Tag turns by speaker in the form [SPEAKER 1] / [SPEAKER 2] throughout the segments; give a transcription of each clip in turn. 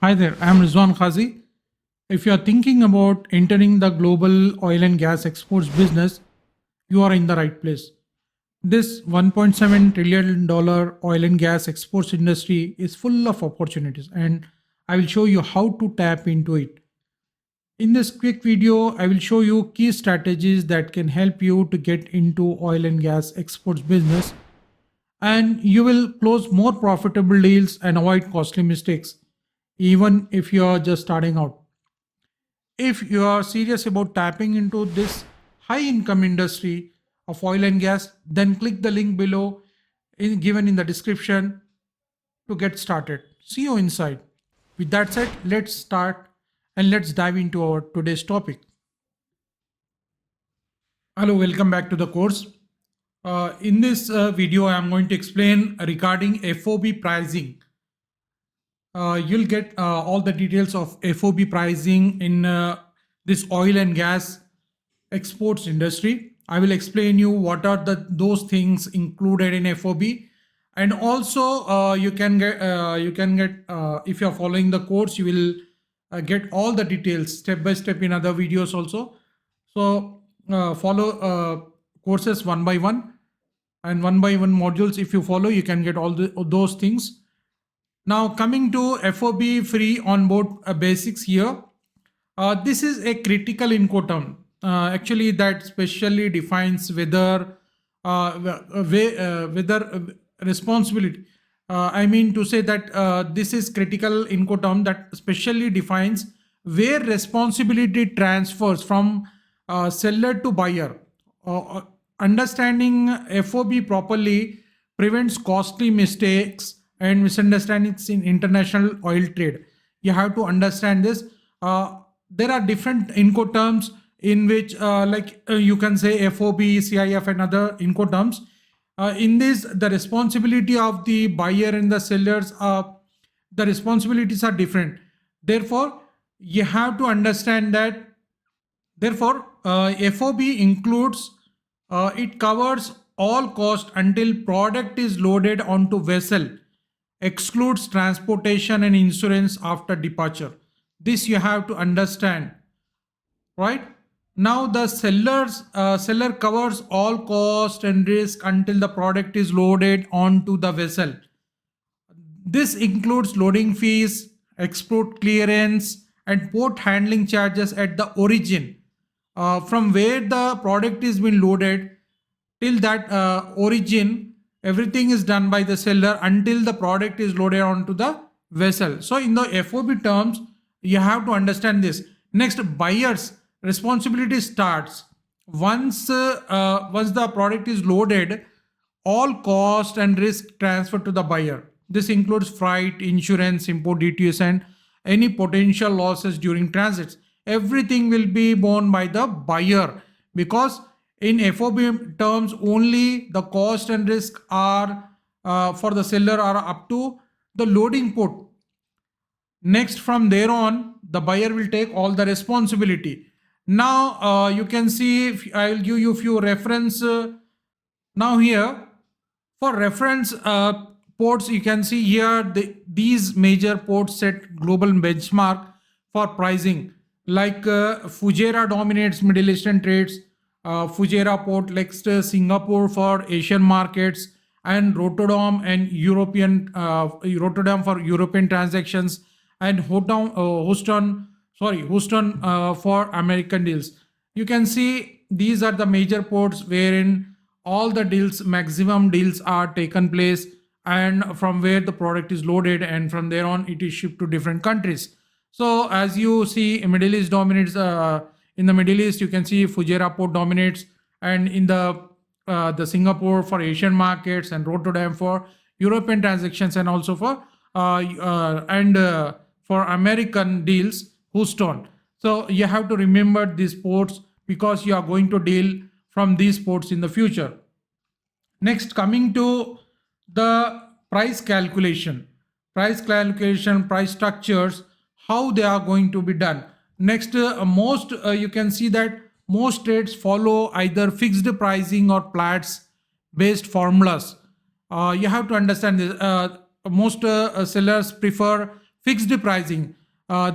[SPEAKER 1] Hi there, I'm Rizwan Khazi. If you are thinking about entering the global oil and gas exports business, you are in the right place. This $1.7 trillion oil and gas exports industry is full of opportunities, and I will show you how to tap into it. In this quick video, I will show you key strategies that can help you to get into oil and gas exports business, and you will close more profitable deals and avoid costly mistakes even if you are just starting out. If you are serious about tapping into this high income industry of oil and gas, then click the link below given in the description to get started. See you inside. With that said, let's start and let's dive into our today's topic. Hello, welcome back to the course. In this video, I am going to explain regarding FOB pricing. You'll get all the details of FOB pricing in this oil and gas exports industry. I will explain you what are those things included in FOB, and also you can get if you are following the course, you will get all the details step by step in other videos also. So follow courses one by one and one by one modules. If you follow, you can get all those things. Now coming to FOB free onboard basics here. This is a critical incoterm. Actually, that specially defines whether responsibility. I mean to say that this is critical incoterm that specially defines where responsibility transfers from seller to buyer. Understanding FOB properly prevents costly mistakes and misunderstandings in international oil trade. You have to understand this. There are different incoterms in which, you can say FOB, CIF, and other incoterms. In this, the responsibility of the buyer and the sellers, the responsibilities are different. Therefore, you have to understand that. Therefore, FOB includes, it covers all cost until product is loaded onto vessel, excludes transportation and insurance after departure. This you have to understand, right? Now the seller covers all cost and risk until the product is loaded onto the vessel. This includes loading fees, export clearance, and port handling charges at the origin, from where the product is being loaded till that origin. Everything is done by the seller until the product is loaded onto the vessel. So in the FOB terms, you have to understand this. Next, buyer's responsibility starts once the product is loaded. All cost and risk transfer to the buyer. This includes freight, insurance, import duties, and any potential losses during transits. Everything will be borne by the buyer, because in FOB terms only the cost and risk are for the seller are up to the loading port. Next, from there on, the buyer will take all the responsibility. Now you can see, if I'll give you a few reference. Now here, for reference ports, you can see here these major ports set global benchmark for pricing. Like Fujairah dominates Middle Eastern trades. Fujairah port, next Singapore for Asian markets, and Rotterdam for European transactions, and Houston for American deals. You can see these are the major ports wherein all the deals, maximum deals are taken place, and from where the product is loaded, and from there on it is shipped to different countries. So as you see, Middle East dominates. In the Middle East, you can see Fujairah port dominates, and in the Singapore for Asian markets, and Rotterdam for European transactions, and also for American deals, Houston. So you have to remember these ports because you are going to deal from these ports in the future. Next, coming to the price structures, how they are going to be done. Next, most you can see that most trades follow either fixed pricing or Platts based formulas. You have to understand this. Most sellers prefer fixed pricing.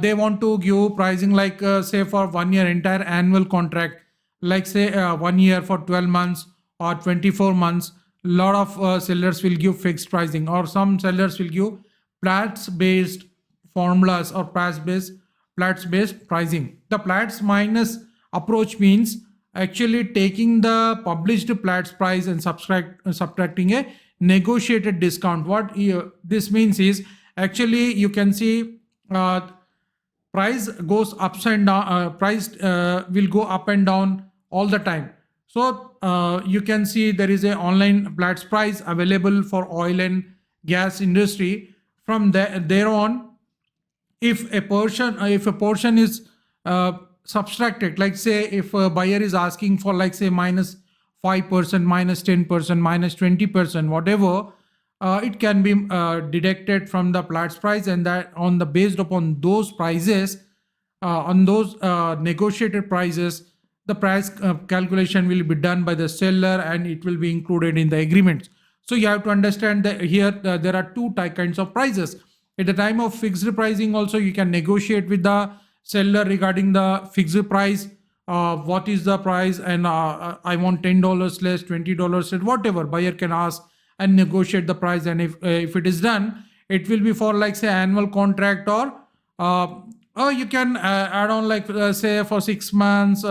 [SPEAKER 1] They want to give pricing like say for 1 year entire annual contract, like say 1 year for 12 months or 24 months. Lot of sellers will give fixed pricing, or some sellers will give Platts based formulas or Platts based pricing. The Platts minus approach means actually taking the published Platts price and subtracting a negotiated discount. What this means is, actually you can see price goes ups and down, price will go up and down all the time. So you can see there is a online Platts price available for oil and gas industry. From there on, if a portion is subtracted, like say if a buyer is asking for like say -5%, -10%, -20%, whatever, it can be deducted from the Platts price, and that on the based upon those prices, on those negotiated prices, the price calculation will be done by the seller and it will be included in the agreements. So you have to understand that here there are two kinds of prices. At the time of fixed pricing also, you can negotiate with the seller regarding the fixed price. What is the price, and I want $10 less, $20 less, whatever. Buyer can ask and negotiate the price, and if it is done, it will be for like say annual contract, or you can add on like say for 6 months,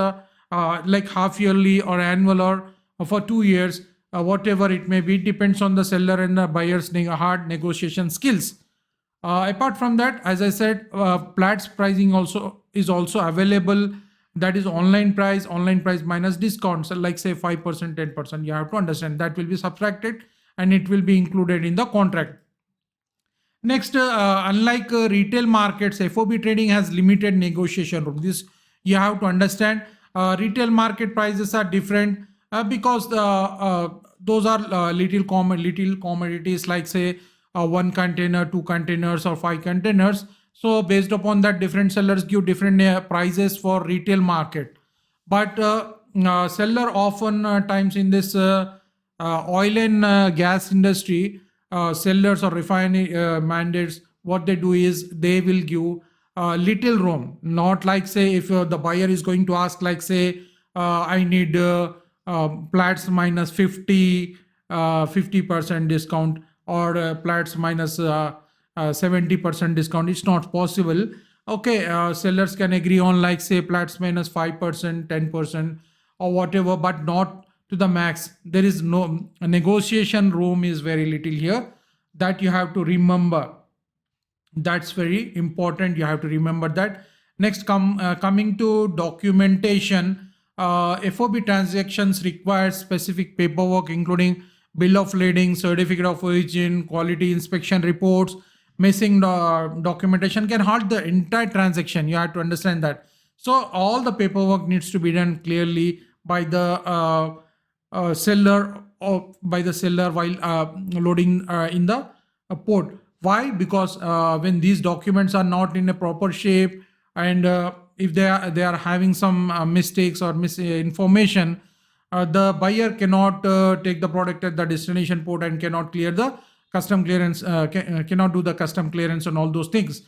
[SPEAKER 1] like half yearly or annual, or for 2 years, whatever it may be, depends on the seller and the buyer's hard negotiation skills. Apart from that, as I said, Platts pricing also is also available. That is online price minus discounts, like say 5%, 10%. You have to understand that will be subtracted and it will be included in the contract. Next, unlike retail markets, FOB trading has limited negotiation room. This you have to understand. Retail market prices are different because those are little commodities, like say one container, two containers, or five containers. So based upon that, different sellers give different prices for retail market. But seller often times in this oil and gas industry, sellers or refinery mandates, what they do is they will give little room. Not like say if the buyer is going to ask like say I need Platts minus 50% discount, or Platts minus 70% discount. It's not possible. Okay, sellers can agree on like say Platts minus 5%, 10%, or whatever, but not to the max. There is no negotiation room, is very little here. That you have to remember. That's very important. You have to remember that. Next, coming to documentation, FOB transactions require specific paperwork, including bill of lading, certificate of origin, quality inspection reports. Missing documentation can halt the entire transaction. You have to understand that. So all the paperwork needs to be done clearly by the seller, or by the seller while loading in the port. Why? Because when these documents are not in a proper shape, and if they are having some mistakes or misinformation, the buyer cannot take the product at the destination port and cannot clear the custom clearance, cannot do the custom clearance and all those things.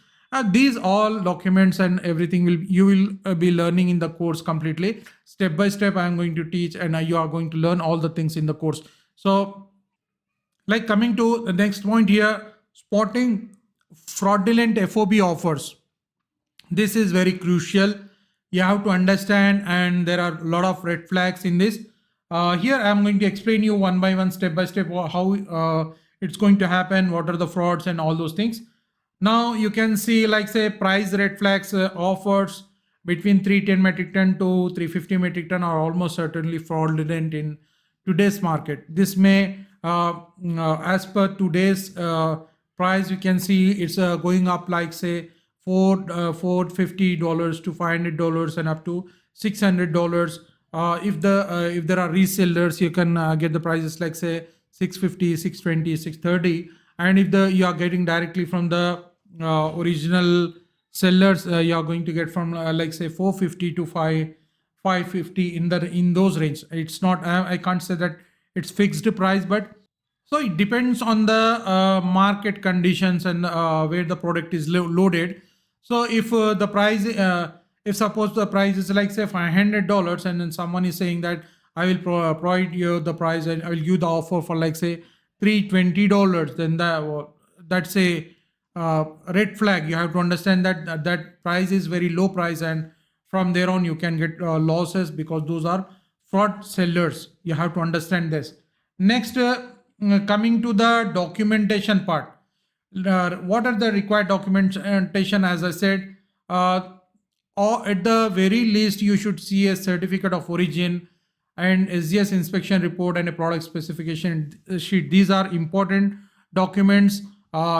[SPEAKER 1] These all documents and everything you will be learning in the course completely. Step by step I am going to teach, and you are going to learn all the things in the course. So like coming to the next point here, spotting fraudulent FOB offers. This is very crucial. You have to understand, and there are a lot of red flags in this. Here I am going to explain you one by one, step by step, how it's going to happen, what are the frauds and all those things. Now you can see like say price red flags, offers between 310 metric ton to 350 metric ton are almost certainly fraudulent in today's market. This may as per today's price, you can see it's going up like say $450 to $500 and up to $600. If there are resellers, you can get the prices like say 650, 620, 630. And if you are getting directly from the original sellers, you are going to get from like say 450 to 550 in those range. It's not, I can't say that it's fixed price, but So it depends on the market conditions and where the product is loaded. So if suppose the price is like say $500, and then someone is saying that I will provide you the price and I will give the offer for like say $320, then that's a red flag. You have to understand that that price is very low price, and from there on you can get losses, because those are fraud sellers. You have to understand this. Next, coming to the documentation part. What are the required documentation? As I said, or at the very least you should see a certificate of origin and SGS inspection report and a product specification sheet. These are important documents,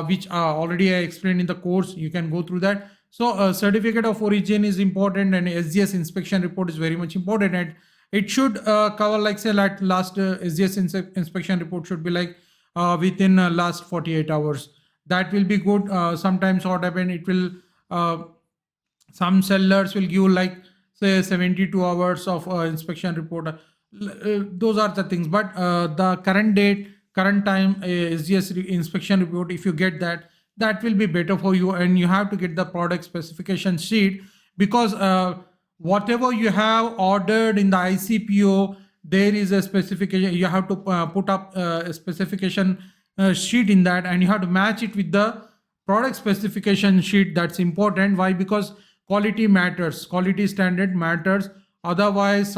[SPEAKER 1] which already I explained in the course. You can go through that. So certificate of origin is important, and SGS inspection report is very much important, and it should cover like say like last SGS inspection report should be like within last 48 hours. That will be good. Sometimes what happen, it will some sellers will give like say 72 hours of inspection report. Those are the things, but the current date, current time SGS inspection report, if you get that, that will be better for you. And you have to get the product specification sheet, because whatever you have ordered in the ICPO, there is a specification. You have to put up a specification sheet in that, and you have to match it with the product specification sheet. That's important. Why? Because quality matters, quality standard matters. Otherwise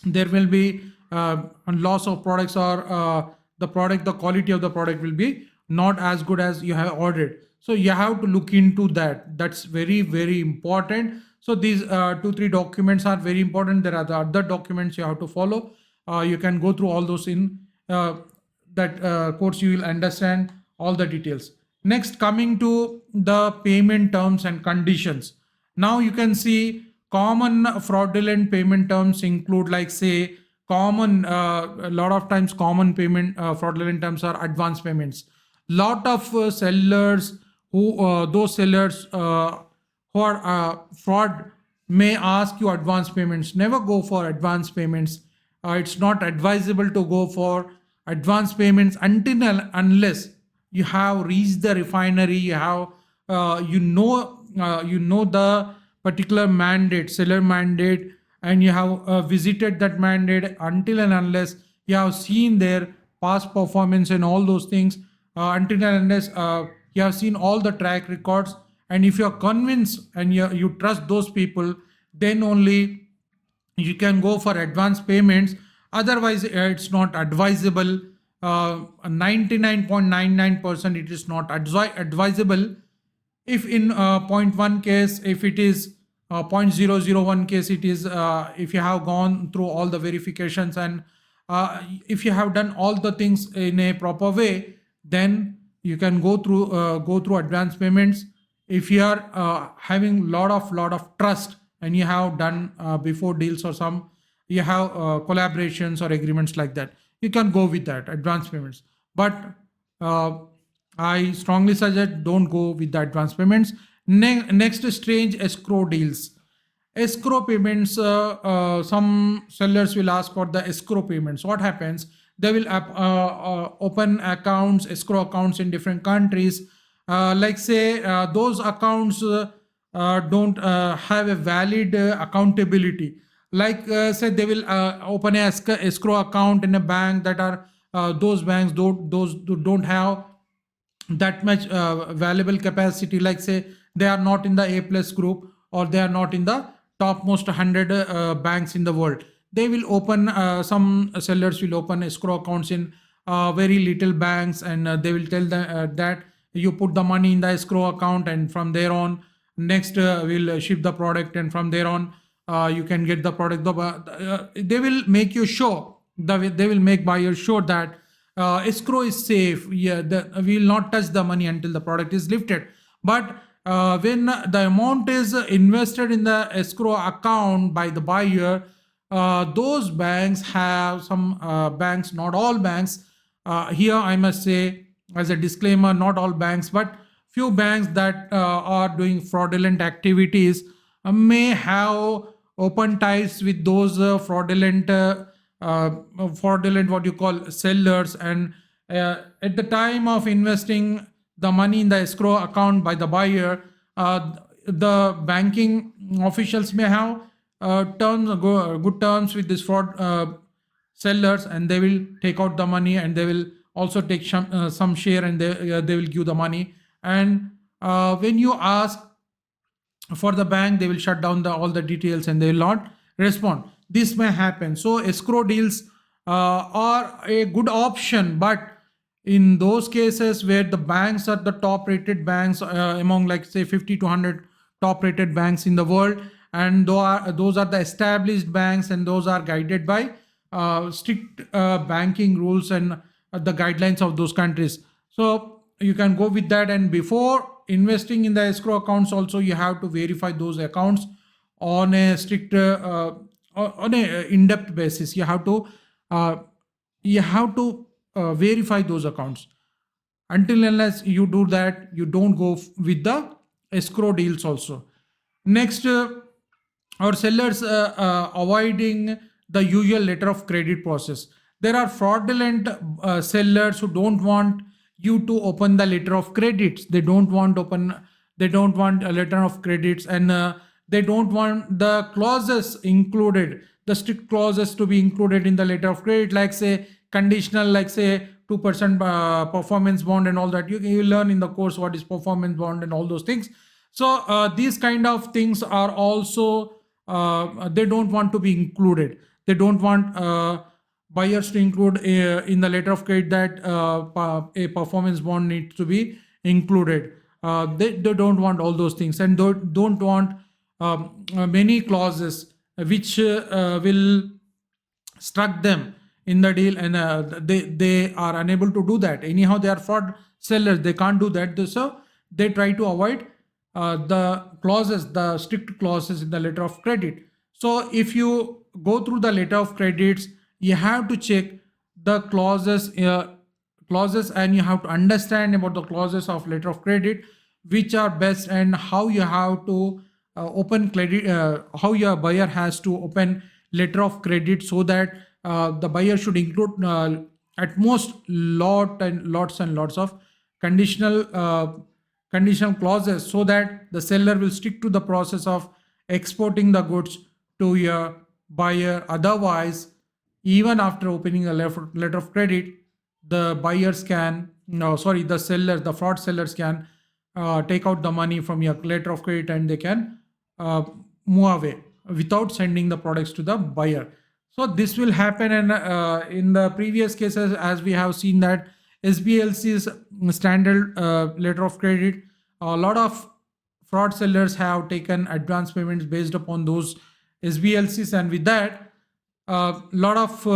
[SPEAKER 1] there will be loss of products, or the quality of the product will be not as good as you have ordered. So you have to look into that. That's very, very important. So these 2-3 documents are very important. There are the other documents you have to follow. You can go through all those in that course. You will understand all the details. Next, coming to the payment terms and conditions. Now you can see common fraudulent payment terms include like say common a lot of times common payment fraudulent terms are advance payments. Lot of sellers who those sellers who are fraud may ask you advance payments. Never go for advance payments. It's not advisable to go for advance payments until unless you have reached the refinery. You have you know the particular mandate, seller mandate, and you have visited that mandate. Until and unless you have seen their past performance and all those things, until and unless you have seen all the track records, and if you are convinced and you trust those people, then only you can go for advance payments. Otherwise it's not advisable. 99.99% it is not advisable. If in 0.1 case, if it is 0.001 case, it is if you have gone through all the verifications, and if you have done all the things in a proper way, then you can go through advance payments. If you are having lot of trust, and you have done before deals, or you have collaborations or agreements like that, you can go with that advance payments. But I strongly suggest don't go with the advance payments. Next, strange escrow deals. Escrow payments, some sellers will ask for the escrow payments. What happens? They will open accounts, escrow accounts in different countries. Like say those accounts don't have a valid accountability. Like say they will open a escrow account in a bank that are those banks don't have that much valuable capacity. Like say they are not in the A plus group, or they are not in the topmost 100 banks in the world. They will open some sellers will open escrow accounts in very little banks, and they will tell that you put the money in the escrow account, and from there on next we'll ship the product, and from there on you can get the product. They will make you sure, they will make buyers sure that escrow is safe. Yeah, we will not touch the money until the product is lifted. But when the amount is invested in the escrow account by the buyer, those banks have some banks, not all banks. Here I must say as a disclaimer, not all banks, but few banks that are doing fraudulent activities may have open ties with those fraudulent fraudulent, what you call sellers, and at the time of investing the money in the escrow account by the buyer, the banking officials may have good terms with this fraud sellers, and they will take out the money, and they will also take some share, and they will give the money. And when you ask for the bank, they will shut down all the details, and they will not respond. This may happen. So escrow deals are a good option, but in those cases where the banks are the top rated banks, among like say 50 to 100 top rated banks in the world, and those are the established banks, and those are guided by strict banking rules and the guidelines of those countries. So you can go with that. And before investing in the escrow accounts also, you have to verify those accounts on a strict on a in-depth basis. You have to verify those accounts. Until unless you do that, you don't go with the escrow deals also. Next, our sellers avoiding the usual letter of credit process. There are fraudulent sellers who don't want you to open the letter of credits. They don't want a letter of credits, and they don't want the clauses included, the strict clauses to be included in the letter of credit, like say conditional, like say 2% performance bond and all that. You learn in the course what is performance bond and all those things. So these kind of things are also they don't want to be included. They don't want buyers to include in the letter of credit that a performance bond needs to be included. They don't want all those things, and don't want many clauses which will struck them in the deal, and they are unable to do that. Anyhow, they are fraud sellers, they can't do that. So they try to avoid the strict clauses in the letter of credit. So if you go through the letter of credits, you have to check the clauses, and you have to understand about the clauses of letter of credit, which are best, and how you have to open credit, how your buyer has to open letter of credit, so that the buyer should include at most lots and lots of conditional clauses, so that the seller will stick to the process of exporting the goods to your buyer. Otherwise, even after opening a letter of credit, the buyers can no sorry the sellers, the fraud sellers can take out the money from your letter of credit, and they can move away without sending the products to the buyer. So this will happen, and in the previous cases, as we have seen that SBLC's standard letter of credit, a lot of fraud sellers have taken advance payments based upon those SBLCs, and with that, a lot of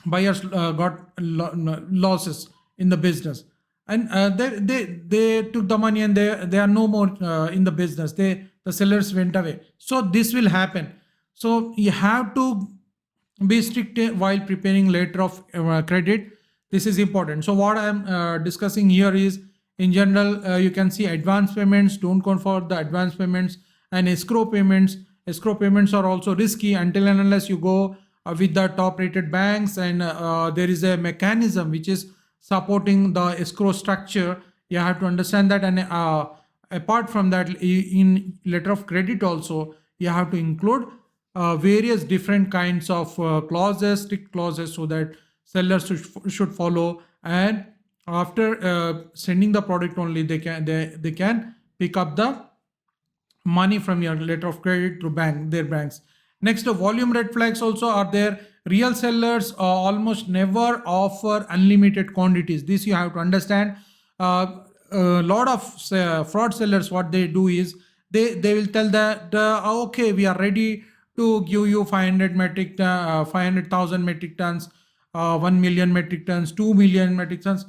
[SPEAKER 1] buyers got losses in the business, and they took the money, and they are no more in the business. The sellers went away. So this will happen. So you have to be strict while preparing letter of credit. This is important. So what I am discussing here is, in general, you can see advance payments. Don't go for the advance payments, and escrow payments. Escrow payments are also risky until and unless you go with the top rated banks, and there is a mechanism which is supporting the escrow structure. You have to understand that, and apart from that, in letter of credit also, you have to include various different kinds of clauses, strict clauses, so that sellers should follow, and after sending the product only, they can pick up the money from your letter of credit through their banks. Next, volume red flags also are there. Real sellers almost never offer unlimited quantities. This you have to understand. A lot of fraud sellers, what they do is, they will tell that okay, we are ready to give you 500,000 metric tons, 1 million metric tons, 2 million metric tons.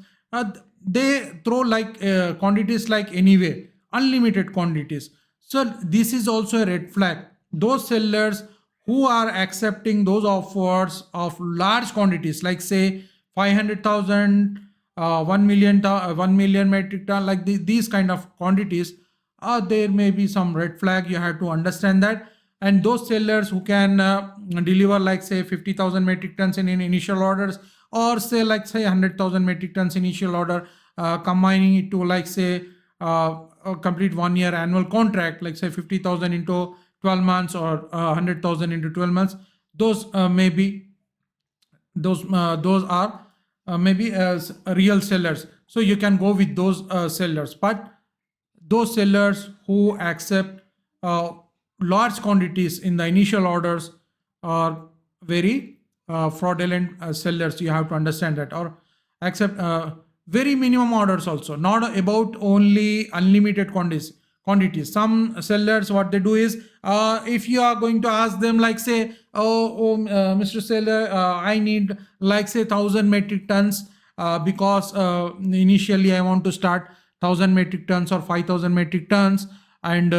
[SPEAKER 1] They throw like quantities like anyway, unlimited quantities. So this is also a red flag. Those sellers who are accepting those offers of large quantities, like say 500,000, 1 million metric ton, like these kind of quantities, there may be some red flag. You have to understand that. and those sellers who can deliver like say 50,000 metric tons in initial orders, or say like say 100,000 metric tons initial order, combining it to like say a complete 1 year annual contract, like say 50,000 into 12 months, or 100,000 into 12 months. Those maybe those are maybe as real sellers, so you can go with those sellers. But those sellers who accept uh, large quantities in the initial orders are very fraudulent sellers. You have to understand that. Or accept very minimum orders also, not about only unlimited quantities. Some sellers, what they do is, if you are going to ask them like say, Mr. Seller, I need like say 1,000 metric tons, because initially I want to start 1,000 metric tons or 5,000 metric tons, and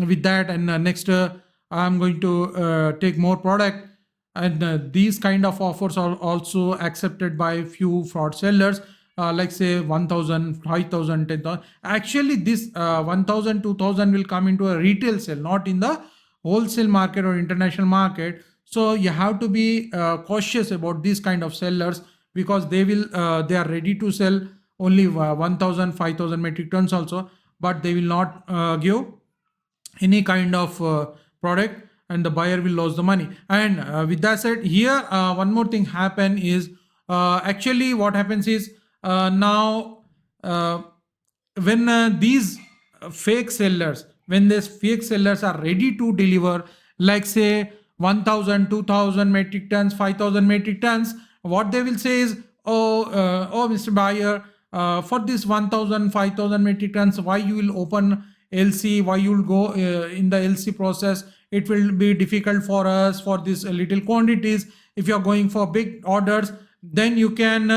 [SPEAKER 1] with that, and next I'm going to take more product. And these kind of offers are also accepted by few fraud sellers, like say 1,000, 5,000, 10,000. Actually this 1,000, 2,000 will come into a retail sale, not in the wholesale market or international market. So you have to be cautious about these kind of sellers, because they are ready to sell only 1,000, 5,000 metric tons also, but they will not give any kind of product, and the buyer will lose the money. And with that said, here one more thing happen is, actually what happens is, now when these fake sellers are ready to deliver like say 1,000, 2,000 metric tons, 5,000 metric tons, what they will say is, oh Mr. Buyer, for this 1,000, 5,000 metric tons, why you will open LC, why you will go in the LC process? It will be difficult for us for this little quantities. If you are going for big orders, then you can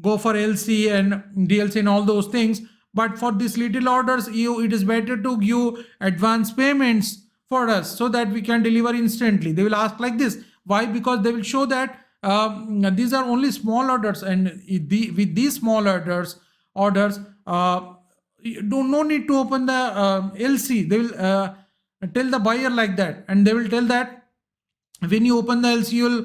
[SPEAKER 1] go for LC and DLC and all those things. But for these little orders, it is better to give advance payments for us, so that we can deliver instantly. They will ask like this. Why? Because they will show that these are only small orders, and with these small orders, you don't no need to open the LC. They will tell the buyer like that, and they will tell that when you open the LC, you'll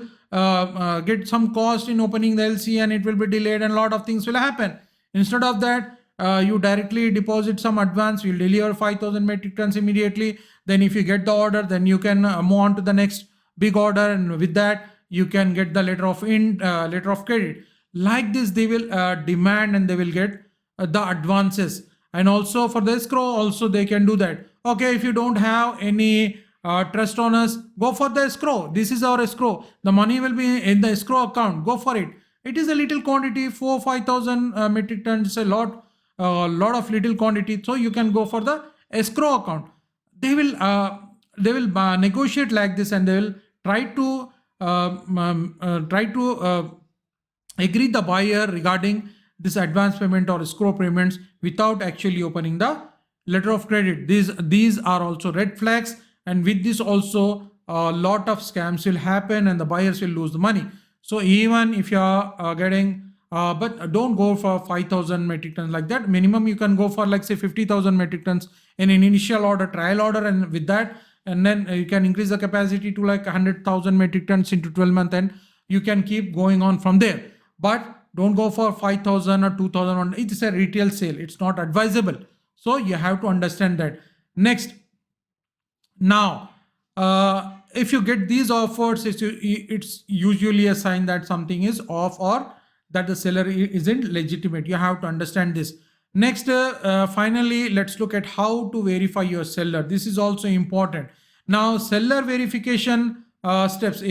[SPEAKER 1] get some cost in opening the LC, and it will be delayed, and a lot of things will happen. Instead of that, you directly deposit some advance. You'll deliver 5,000 metric tons immediately. Then if you get the order, then you can move on to the next big order, and with that you can get the letter of credit. Like this, they will demand, and they will get the advances. And also for the escrow also they can do that. Okay, if you don't have any trust on us, go for the escrow. This is our escrow. The money will be in the escrow account. Go for it. It is a little quantity, 4-5,000 metric tons. A lot of little quantity. So you can go for the escrow account. They will negotiate like this, and they will try to agree the buyer regarding this advance payment or escrow payments without actually opening the letter of credit. These are also red flags, and with this also a lot of scams will happen, and the buyers will lose the money. So even if you are getting but don't go for 5,000 metric tons like that. Minimum you can go for like say 50,000 metric tons in an initial order, trial order, and with that, and then you can increase the capacity to like 100,000 metric tons into 12 months, and you can keep going on from there. But don't go for 5,000 or 2,000. It is a retail sale. It's not advisable. So you have to understand that. Next, now, if you get these offers, it's usually a sign that something is off, or that the seller isn't legitimate. You have to understand this. Next, finally, let's look at how to verify your seller. This is also important. Now, seller verification steps.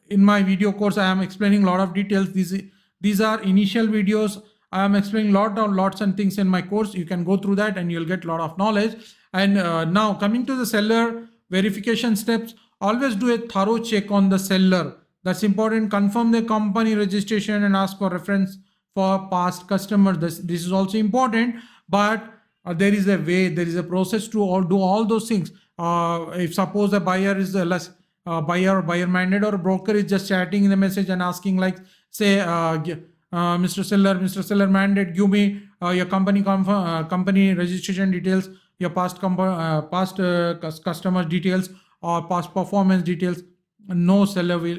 [SPEAKER 1] In my video course, I am explaining a lot of details. These are initial videos. I am explaining lots and things in my course. You can go through that and you'll get a lot of knowledge. And now coming to the seller verification steps, always do a thorough check on the seller. That's important. Confirm the company registration and ask for reference for past customers. This is also important, but there is a way, there is a process to do all those things. If suppose a buyer is less buyer mandate, or a broker is just chatting in the message and asking like, say, Mr. Seller mandate, give me your company registration details your customer details or past performance details. No seller will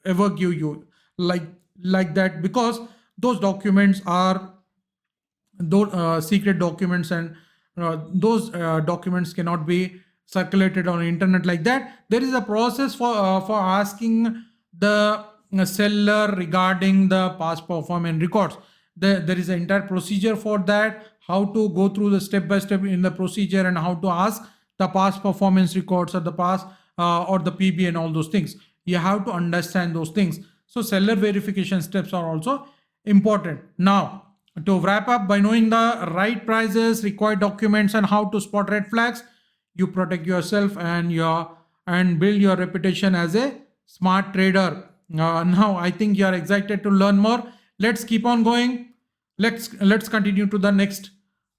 [SPEAKER 1] ever give you like like that, because those documents are those secret documents, and those documents cannot be circulated on internet like that. There is a process for asking the seller regarding the past performance records. There is an entire procedure for that, how to go through the step by step in the procedure, and how to ask the past performance records or the past or the PB and all those things. You have to understand those things. So seller verification steps are also important. Now, to wrap up, by knowing the right prices, required documents, and how to spot red flags, you protect yourself and build your reputation as a smart trader. Now, I think you are excited to learn more. Let's keep on going. Let's continue to the next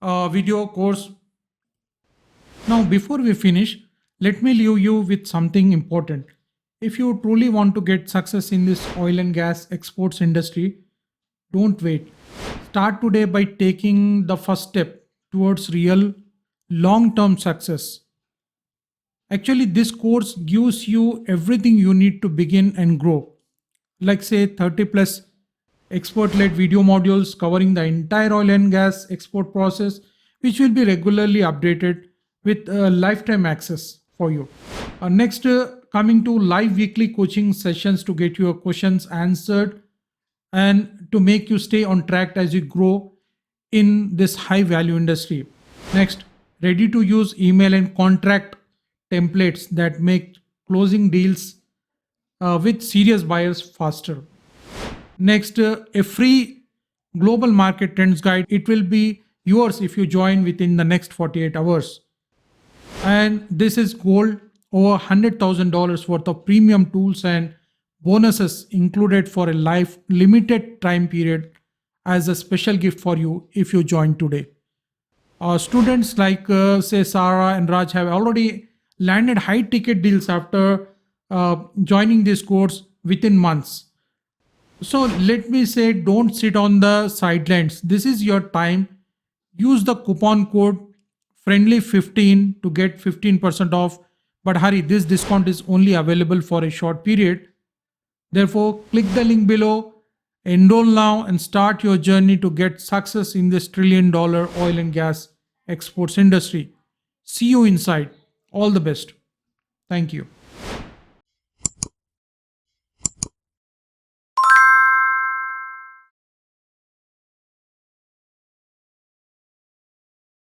[SPEAKER 1] video course. Now, before we finish, let me leave you with something important. If you truly want to get success in this oil and gas exports industry, don't wait. Start today by taking the first step towards real long term success. Actually, this course gives you everything you need to begin and grow. Like, say, 30 plus expert led video modules covering the entire oil and gas export process, which will be regularly updated with lifetime access for you. Next, coming to live weekly coaching sessions to get your questions answered and to make you stay on track as you grow in this high value industry. Next, ready to use email and contract templates that make closing deals with serious buyers faster. Next, a free global market trends guide. It will be yours if you join within the next 48 hours. And this is gold, over $100,000 worth of premium tools and bonuses included for a life limited time period as a special gift for you if you join today. Students like say Sarah and Raj have already landed high ticket deals after joining this course within months. So let me say, don't sit on the sidelines. This is your time. Use the coupon code friendly15 to get 15% off. But hurry, this discount is only available for a short period. Therefore, click the link below, enroll now, and start your journey to get success in this $1 trillion oil and gas exports industry. See you inside. All the best. Thank you.